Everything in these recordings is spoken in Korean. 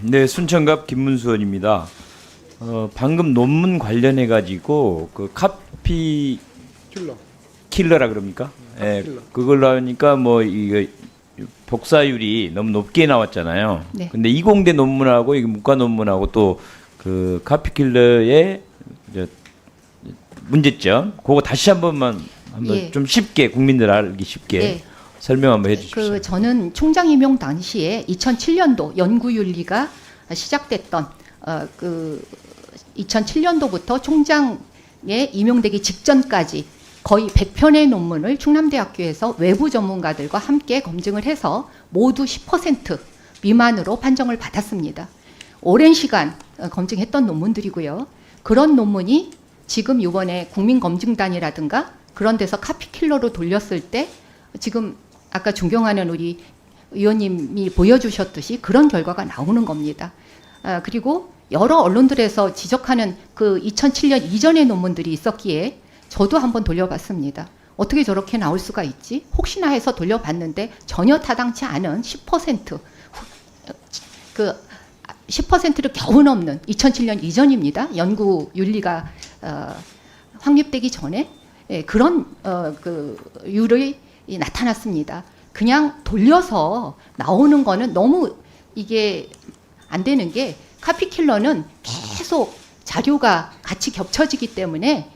네, 순천갑 김문수원입니다. 방금 논문 관련해 가지고 그 카피 킬러라 그럽니까? 예, 그걸로 하니까 뭐 이거 복사율이 너무 높게 나왔잖아요. 네. 근데 이공대 논문하고 이게 문과 논문하고 또 그 카피 킬러의 문제점, 그거 다시 한 번만 예. 좀 쉽게 국민들 알기 쉽게 예. 설명 한번 해주십시오. 그 저는 총장 임용 당시에 2007년도 연구윤리가 시작됐던 그 2007년도부터 총장에 임용되기 직전까지 거의 100편의 논문을 충남대학교에서 외부 전문가들과 함께 검증을 해서 모두 10% 미만으로 판정을 받았습니다. 오랜 시간 검증했던 논문들이고요. 그런 논문이 지금 이번에 국민검증단이라든가 그런 데서 카피킬러로 돌렸을 때 지금 아까 존경하는 우리 의원님이 보여주셨듯이 그런 결과가 나오는 겁니다. 그리고 여러 언론들에서 지적하는 그 2007년 이전의 논문들이 있었기에 저도 한번 돌려봤습니다. 어떻게 저렇게 나올 수가 있지? 혹시나 해서 돌려봤는데 전혀 타당치 않은 10%, 그 10%를 겨우 넘는 2007년 이전입니다. 연구 윤리가 확립되기 전에 그런 그 율이 나타났습니다. 그냥 돌려서 나오는 거는 너무 이게 안 되는 게 카피킬러는 계속 자료가 같이 겹쳐지기 때문에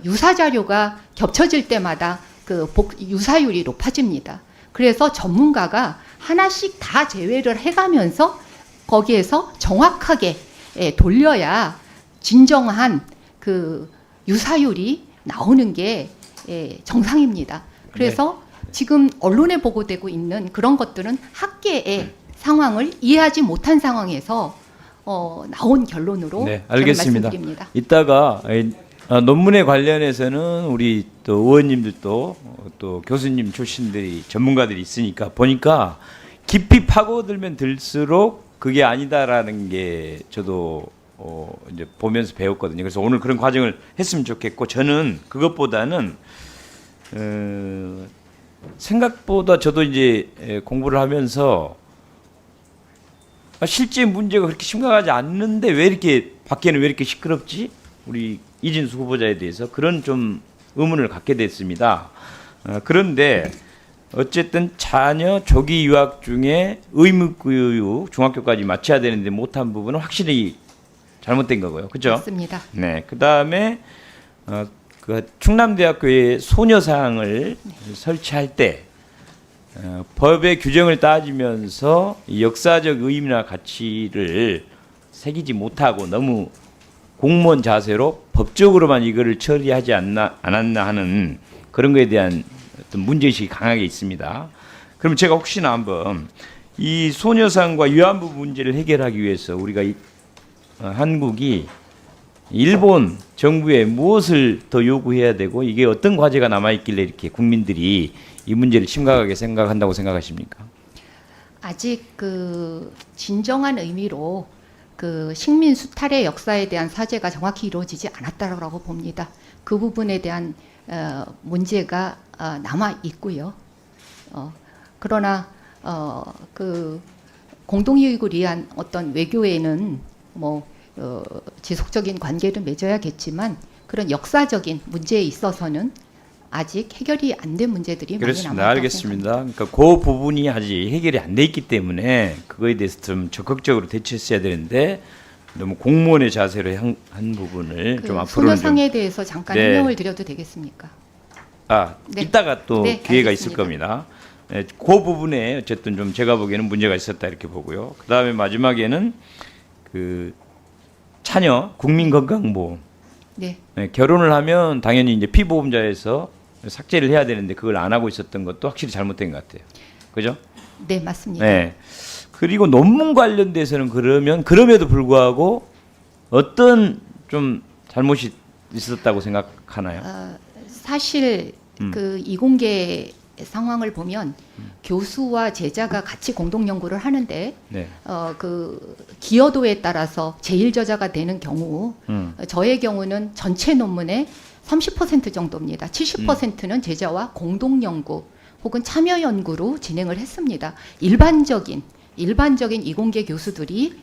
유사 자료가 겹쳐질 때마다 그 유사율이 높아집니다. 그래서 전문가가 하나씩 다 제외를 해가면서 거기에서 정확하게 돌려야 진정한 그 유사율이 나오는 게 정상입니다. 그래서 네. 지금 언론에 보고되고 있는 그런 것들은 학계의 상황을 이해하지 못한 상황에서 나온 결론으로 네, 알겠습니다. 말씀드립니다. 이따가 논문에 관련해서는 우리 또 의원님들도 또 교수님 출신들이 전문가들이 있으니까 보니까 깊이 파고들면 들수록 그게 아니다라는 게 저도 이제 보면서 배웠거든요. 그래서 오늘 그런 과정을 했으면 좋겠고, 저는 그것보다는 생각보다 저도 이제 공부를 하면서 실제 문제가 그렇게 심각하지 않는데 왜 이렇게 밖에는 왜 이렇게 시끄럽지? 우리 이진수 후보자에 대해서 그런 좀 의문을 갖게 됐습니다. 그런데 어쨌든 자녀 조기 유학 중에 의무교육 중학교까지 마쳐야 되는데 못한 부분은 확실히 잘못된 거고요. 그렇죠? 맞습니다. 네. 그다음에 그 충남대학교의 소녀상을 설치할 때 법의 규정을 따지면서 역사적 의미나 가치를 새기지 못하고 너무 공무원 자세로 법적으로만 이거를 처리하지 않았나 하는 그런 거에 대한 어떤 문제의식이 강하게 있습니다. 그럼 제가 혹시나 한번 이 소녀상과 위안부 문제를 해결하기 위해서 우리가 한국이 일본 정부에 무엇을 더 요구해야 되고 이게 어떤 과제가 남아있길래 이렇게 국민들이 이 문제를 심각하게 생각한다고 생각하십니까? 아직 그 진정한 의미로 그 식민 수탈의 역사에 대한 사죄가 정확히 이루어지지 않았다라고 봅니다. 그 부분에 대한 문제가 남아 있고요. 그러나 그 공동이익을 위한 어떤 외교에는 뭐 지속적인 관계를 맺어야겠지만 그런 역사적인 문제에 있어서는 아직 해결이 안 된 문제들이 많이 그렇습니다. 남아 있다고 알겠습니다. 그러니까 그 부분이 아직 해결이 안 돼 있기 때문에 그거에 대해서 좀 적극적으로 대처했어야 되는데 너무 공무원의 자세로 한 부분을 좀 앞으로는 소녀상에 대해서 잠깐 네. 설명을 드려도 되겠습니까? 네. 이따가 또 네, 기회가 알겠습니다. 있을 겁니다. 네, 그 부분에 어쨌든 좀 제가 보기에는 문제가 있었다 이렇게 보고요. 그 다음에 마지막에는 그 자녀 국민건강보험. 네. 네, 결혼을 하면 당연히 이제 피보험자에서 삭제를 해야 되는데 그걸 안 하고 있었던 것도 확실히 잘못된 것 같아요. 그죠? 네, 맞습니다. 네. 그리고 논문 관련돼서는 그러면 그럼에도 불구하고 어떤 좀 잘못이 있었다고 생각하나요? 사실 그 이공계 상황을 보면 교수와 제자가 같이 공동 연구를 하는데 네. 그 기여도에 따라서 제일 저자가 되는 경우 저의 경우는 전체 논문의 30% 정도입니다. 70%는 제자와 공동 연구 혹은 참여 연구로 진행을 했습니다. 일반적인 이공계 교수들이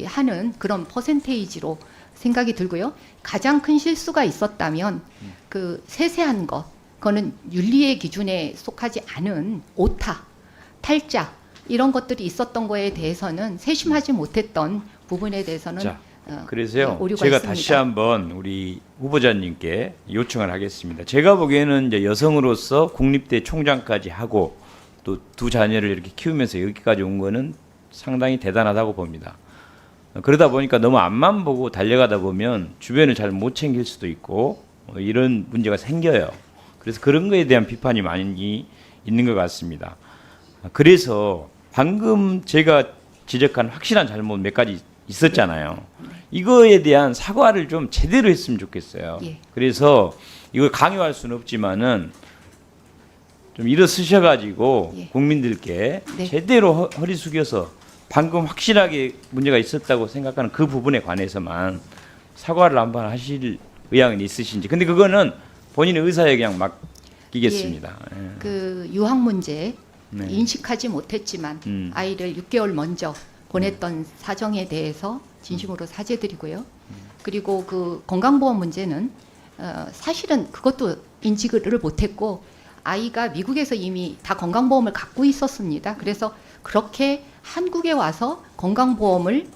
하는 그런 퍼센테이지로 생각이 들고요. 가장 큰 실수가 있었다면 그 세세한 것, 그거는 윤리의 기준에 속하지 않은 오타, 탈자 이런 것들이 있었던 거에 대해서는 세심하지 못했던 부분에 대해서는 자, 그래서요. 오류가 제가 있습니다. 다시 한번 우리 후보자님께 요청을 하겠습니다. 제가 보기에는 이제 여성으로서 국립대 총장까지 하고 또 두 자녀를 이렇게 키우면서 여기까지 온 거는 상당히 대단하다고 봅니다. 그러다 보니까 너무 앞만 보고 달려가다 보면 주변을 잘 못 챙길 수도 있고 이런 문제가 생겨요. 그래서 그런 거에 대한 비판이 많이 있는 것 같습니다. 그래서 방금 제가 지적한 확실한 잘못 몇 가지 있었잖아요. 이거에 대한 사과를 좀 제대로 했으면 좋겠어요. 예. 그래서 이걸 강요할 수는 없지만은 좀 일어서셔가지고 예. 국민들께 네. 제대로 허리 숙여서 방금 확실하게 문제가 있었다고 생각하는 그 부분에 관해서만 사과를 한번 하실 의향은 있으신지. 근데 그거는 본인의 의사에 그냥 맡기겠습니다. 예. 그 유학 문제 네. 인식하지 못했지만 아이를 6개월 먼저 보냈던 사정에 대해서 진심으로 사죄드리고요. 그리고 그 건강보험 문제는 사실은 그것도 인지를 못했고 아이가 미국에서 이미 다 건강보험을 갖고 있었습니다. 그래서 그렇게 한국에 와서 건강보험을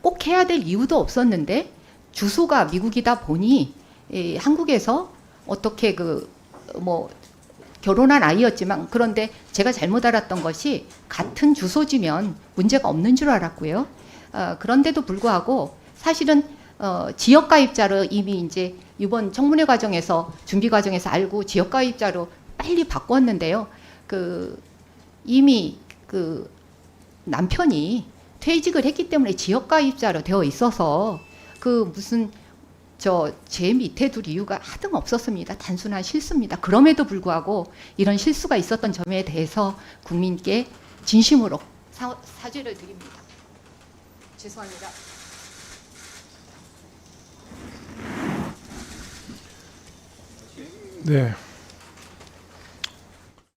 꼭 해야 될 이유도 없었는데 주소가 미국이다 보니 한국에서 어떻게 결혼한 아이였지만 그런데 제가 잘못 알았던 것이 같은 주소지면 문제가 없는 줄 알았고요. 그런데도 불구하고 사실은 지역가입자로 이미 이제 이번 청문회 과정에서 준비 과정에서 알고 지역가입자로 빨리 바꿨는데요. 이미 남편이 퇴직을 했기 때문에 지역가입자로 되어 있어서 무슨 제 밑에 둘 이유가 하등 없었습니다. 단순한 실수입니다. 그럼에도 불구하고 이런 실수가 있었던 점에 대해서 국민께 진심으로 사죄를 드립니다. 죄송합니다. 네.